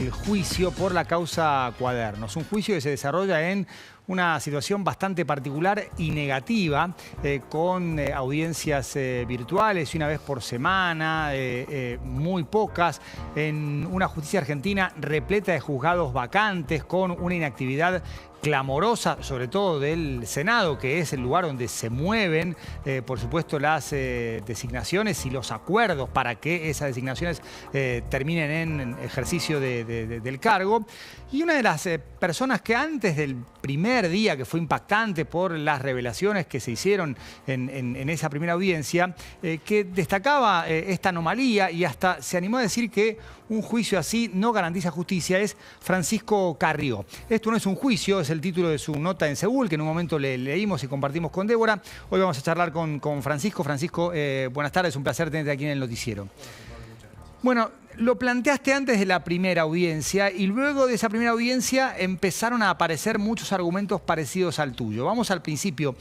el juicio por la causa Cuadernos. Un juicio que se desarrolla en una situación bastante particular y negativa, con audiencias virtuales y una vez por semana, muy pocas, en una justicia argentina repleta de juzgados vacantes, con una inactividad clamorosa, sobre todo del Senado, que es el lugar donde se mueven, por supuesto, las designaciones y los acuerdos para que esas designaciones terminen en ejercicio del cargo. Y una de las personas que antes del primer día, que fue impactante por las revelaciones que se hicieron en esa primera audiencia, que destacaba esta anomalía y hasta se animó a decir que un juicio así no garantiza justicia, es Francisco Carrió. Esto no es un juicio, es el título de su nota en Seúl, que en un momento le leímos y compartimos con Débora. Hoy vamos a charlar con Francisco. Francisco, buenas tardes, un placer tenerte aquí en el noticiero. Bueno, lo planteaste antes de la primera audiencia y luego de esa primera audiencia empezaron a aparecer muchos argumentos parecidos al tuyo. Vamos al principio.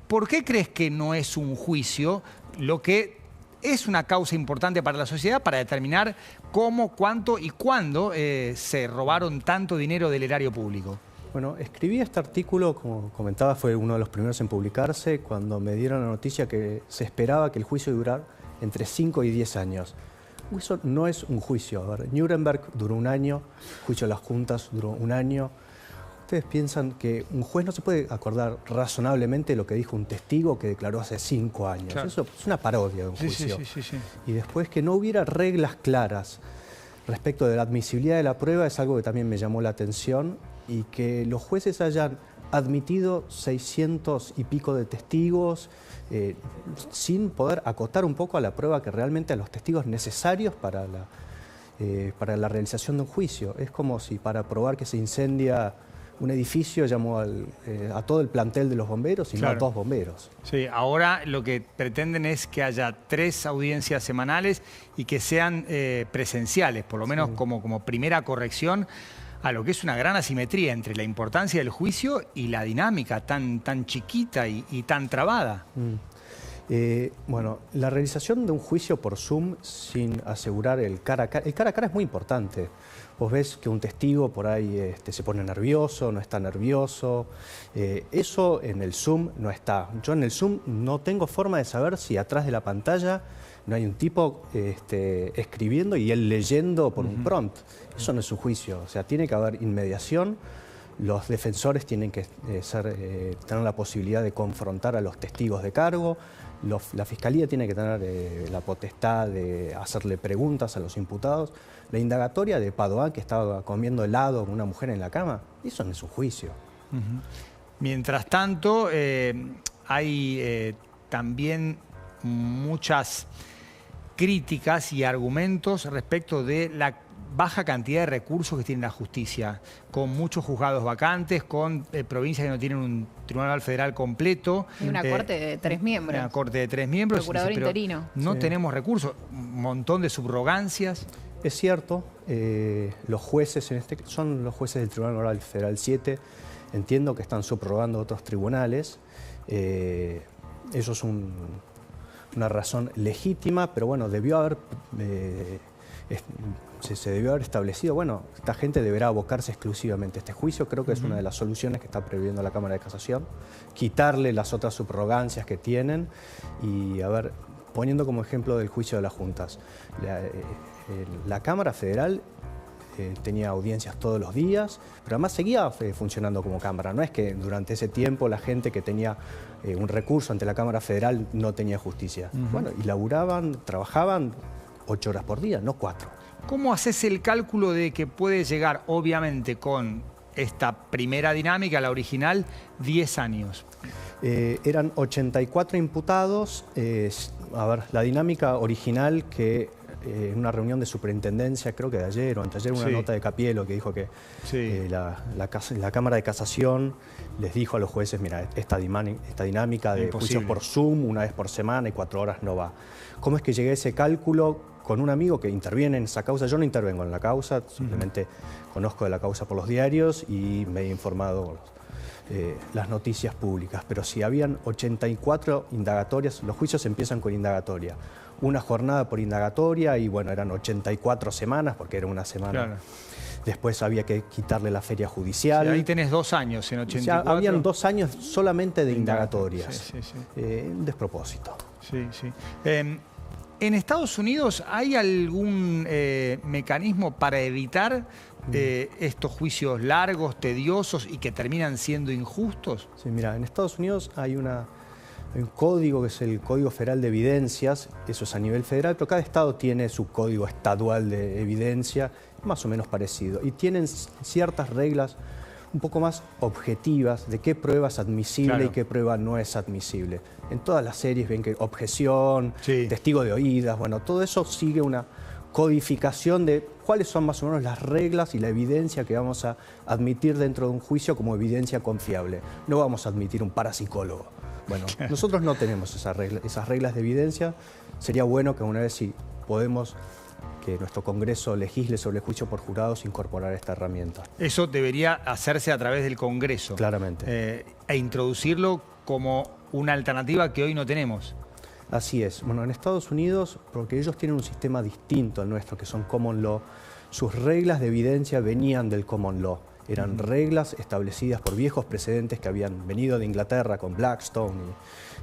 ¿Por qué crees que no es un juicio lo que es una causa importante para la sociedad para determinar cómo, cuánto y cuándo se robaron tanto dinero del erario público? Bueno, escribí este artículo, como comentaba, fue uno de los primeros en publicarse, cuando me dieron la noticia que se esperaba que el juicio durara entre 5 y 10 años. Eso no es un juicio. A ver, Nuremberg duró un año, el juicio de las juntas duró un año. ¿Ustedes piensan que un juez no se puede acordar razonablemente lo que dijo un testigo que declaró hace 5 años? Claro. Eso es una parodia de un juicio. Sí. Y después que no hubiera reglas claras respecto de la admisibilidad de la prueba es algo que también me llamó la atención, y que los jueces hayan admitido 600 y pico de testigos sin poder acotar un poco a la prueba que realmente a los testigos necesarios para la realización de un juicio. Es como si para probar que se incendia un edificio llamó a todo el plantel de los bomberos y claro, no a 2 bomberos. Sí, ahora lo que pretenden es que haya 3 audiencias semanales y que sean presenciales, por lo menos sí, como primera corrección a lo que es una gran asimetría entre la importancia del juicio y la dinámica tan chiquita y tan trabada. Bueno, la realización de un juicio por Zoom sin asegurar el cara a cara es muy importante. Vos ves que un testigo por ahí se pone nervioso, no está nervioso. Eso en el Zoom no está. Yo en el Zoom no tengo forma de saber si atrás de la pantalla no hay un tipo escribiendo y él leyendo por un prompt. Eso no es un juicio. O sea, tiene que haber inmediación. Los defensores tienen que tener la posibilidad de confrontar a los testigos de cargo. La Fiscalía tiene que tener la potestad de hacerle preguntas a los imputados. La indagatoria de Padoan, que estaba comiendo helado con una mujer en la cama, eso no es un juicio. Mientras tanto, hay también muchas críticas y argumentos respecto de la baja cantidad de recursos que tiene la justicia, con muchos juzgados vacantes, con provincias que no tienen un tribunal federal completo. Y una corte de 3 miembros. Una corte de 3 miembros. Procurador interino. No tenemos recursos, un montón de subrogancias. Es cierto, los jueces, son los jueces del Tribunal Oral Federal 7, entiendo que están subrogando otros tribunales. Eso es una razón legítima, pero bueno, se debió haber establecido, bueno, esta gente deberá abocarse exclusivamente a este juicio. Creo que es una de las soluciones que está previendo la Cámara de Casación, quitarle las otras subrogancias que tienen y, a ver, poniendo como ejemplo del juicio de las juntas. La Cámara Federal tenía audiencias todos los días, pero además seguía funcionando como Cámara. No es que durante ese tiempo la gente que tenía un recurso ante la Cámara Federal no tenía justicia. Bueno, y laburaban, trabajaban 8 horas por día, no 4. ¿Cómo haces el cálculo de que puede llegar, obviamente, con esta primera dinámica, la original, 10 años? Eran 84 imputados. A ver, la dinámica original que en una reunión de superintendencia, creo que de ayer o anteayer, una nota de Capielo que dijo que la Cámara de Casación les dijo a los jueces, mira, esta dinámica de juicios por Zoom, una vez por semana y 4 horas no va. ¿Cómo es que llegué a ese cálculo? Con un amigo que interviene en esa causa. Yo no intervengo en la causa, simplemente conozco de la causa por los diarios y me he informado las noticias públicas. Pero si habían 84 indagatorias, los juicios empiezan con indagatoria. una jornada por indagatoria y bueno, eran 84 semanas porque era una semana. Claro. Después había que quitarle la feria judicial. Sí, ahí tenés 2 años en 84. O sea, habían 2 años solamente de indagatorias. Sí, sí, sí. Un despropósito. Sí, sí. ¿En Estados Unidos hay algún mecanismo para evitar estos juicios largos, tediosos y que terminan siendo injustos? Sí, mira, en Estados Unidos hay un código que es el Código Federal de Evidencias, eso es a nivel federal, pero cada estado tiene su código estadual de evidencia, más o menos parecido, y tienen ciertas reglas un poco más objetivas de qué prueba es admisible, claro, y qué prueba no es admisible. En todas las series ven que objeción, sí, testigo de oídas, bueno, todo eso sigue una codificación de cuáles son más o menos las reglas y la evidencia que vamos a admitir dentro de un juicio como evidencia confiable. No vamos a admitir un parapsicólogo. Bueno, nosotros no tenemos esas reglas de evidencia. Sería bueno que una vez si podemos que nuestro Congreso legisle sobre el juicio por jurados, incorporar esta herramienta. Eso debería hacerse a través del Congreso. Claramente. E introducirlo como una alternativa que hoy no tenemos. Así es. Bueno, en Estados Unidos, porque ellos tienen un sistema distinto al nuestro, que son common law, sus reglas de evidencia venían del common law. Eran reglas establecidas por viejos precedentes que habían venido de Inglaterra con Blackstone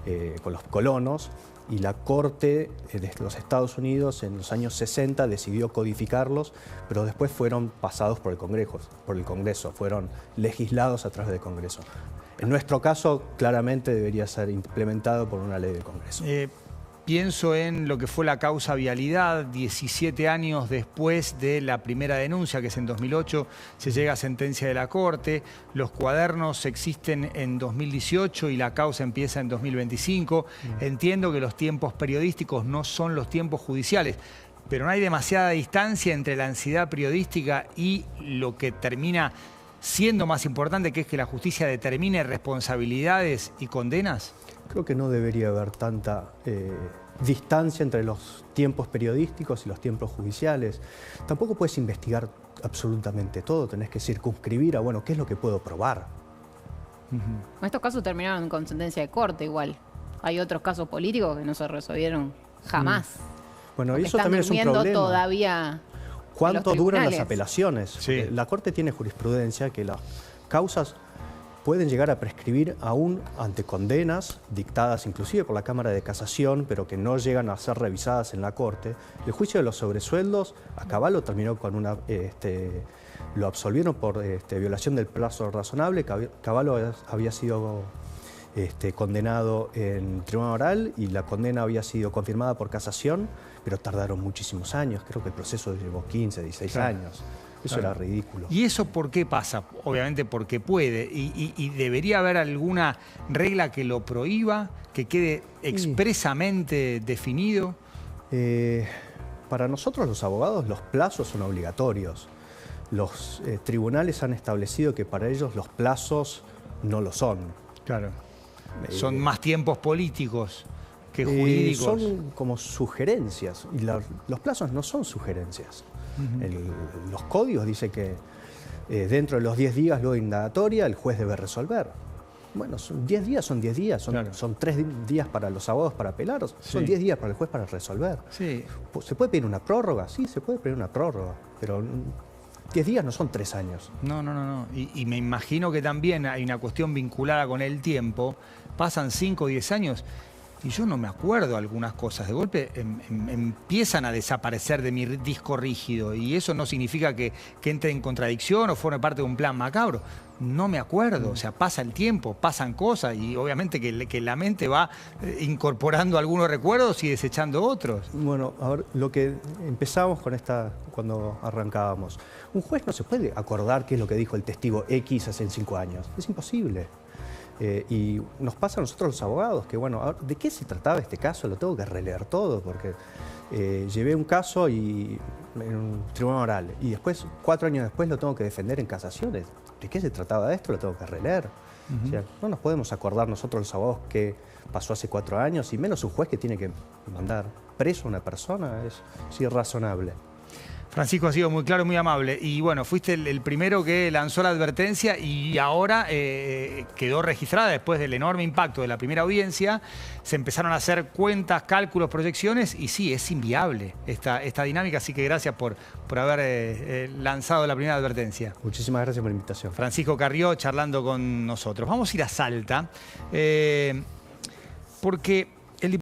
y con los colonos, y la Corte de los Estados Unidos en los años 60 decidió codificarlos, pero después fueron pasados por el Congreso, fueron legislados a través del Congreso. En nuestro caso, claramente debería ser implementado por una ley del Congreso. Pienso en lo que fue la causa Vialidad, 17 años después de la primera denuncia, que es en 2008, se llega a sentencia de la Corte, los cuadernos existen en 2018 y la causa empieza en 2025. Entiendo que los tiempos periodísticos no son los tiempos judiciales, pero no hay demasiada distancia entre la ansiedad periodística y lo que termina siendo más importante, que es que la justicia determine responsabilidades y condenas. Creo que no debería haber tanta distancia entre los tiempos periodísticos y los tiempos judiciales. Tampoco puedes investigar absolutamente todo, tenés que circunscribir a, bueno, ¿qué es lo que puedo probar? Estos casos terminaron con sentencia de corte igual. Hay otros casos políticos que no se resolvieron jamás. Bueno, y eso también es un problema. Todavía ¿cuánto duran las apelaciones? Sí. La Corte tiene jurisprudencia que las causas pueden llegar a prescribir aún ante condenas dictadas inclusive por la Cámara de Casación, pero que no llegan a ser revisadas en la Corte. El juicio de los sobresueldos, a Cavallo terminó con una... lo absolvieron por violación del plazo razonable. Cavallo había sido condenado en tribunal oral y la condena había sido confirmada por casación, pero tardaron muchísimos años. Creo que el proceso llevó 15, 16 años. Eso era ridículo. ¿Y eso por qué pasa? Obviamente porque puede. ¿Y debería haber alguna regla que lo prohíba, que quede expresamente definido? Para nosotros los abogados los plazos son obligatorios. Los tribunales han establecido que para ellos los plazos no lo son. Claro. Son más tiempos políticos que jurídicos. Son como sugerencias. Y los plazos no son sugerencias. Los códigos dicen que dentro de los 10 días luego de indagatoria el juez debe resolver. Bueno, 10 días son 10 días, son 3 días para los abogados para apelar, son 10 días para el juez para resolver. Sí. ¿Se puede pedir una prórroga? Sí, se puede pedir una prórroga, pero 10 días no son 3 años. No. Y me imagino que también hay una cuestión vinculada con el tiempo. Pasan 5 o 10 años y yo no me acuerdo algunas cosas. De golpe empiezan a desaparecer de mi disco rígido y eso no significa que entre en contradicción o forme parte de un plan macabro. No me acuerdo, o sea, pasa el tiempo, pasan cosas y obviamente que la mente va incorporando algunos recuerdos y desechando otros. Bueno, a ver, lo que empezamos con cuando arrancábamos. Un juez no se puede acordar qué es lo que dijo el testigo X hace 5 años. Es imposible. Y nos pasa a nosotros los abogados que, bueno, a ver, ¿de qué se trataba este caso? Lo tengo que releer todo porque llevé un caso en un tribunal oral y después, 4 años después, lo tengo que defender en casaciones. ¿De qué se trataba de esto? Lo tengo que releer. O sea, no nos podemos acordar nosotros los abogados qué pasó hace 4 años y menos un juez que tiene que mandar preso a una persona. Es irrazonable. Francisco, ha sido muy claro y muy amable. Y bueno, fuiste el primero que lanzó la advertencia y ahora quedó registrada después del enorme impacto de la primera audiencia. Se empezaron a hacer cuentas, cálculos, proyecciones y sí, es inviable esta dinámica. Así que gracias por haber lanzado la primera advertencia. Muchísimas gracias por la invitación. Francisco Carrió charlando con nosotros. Vamos a ir a Salta porque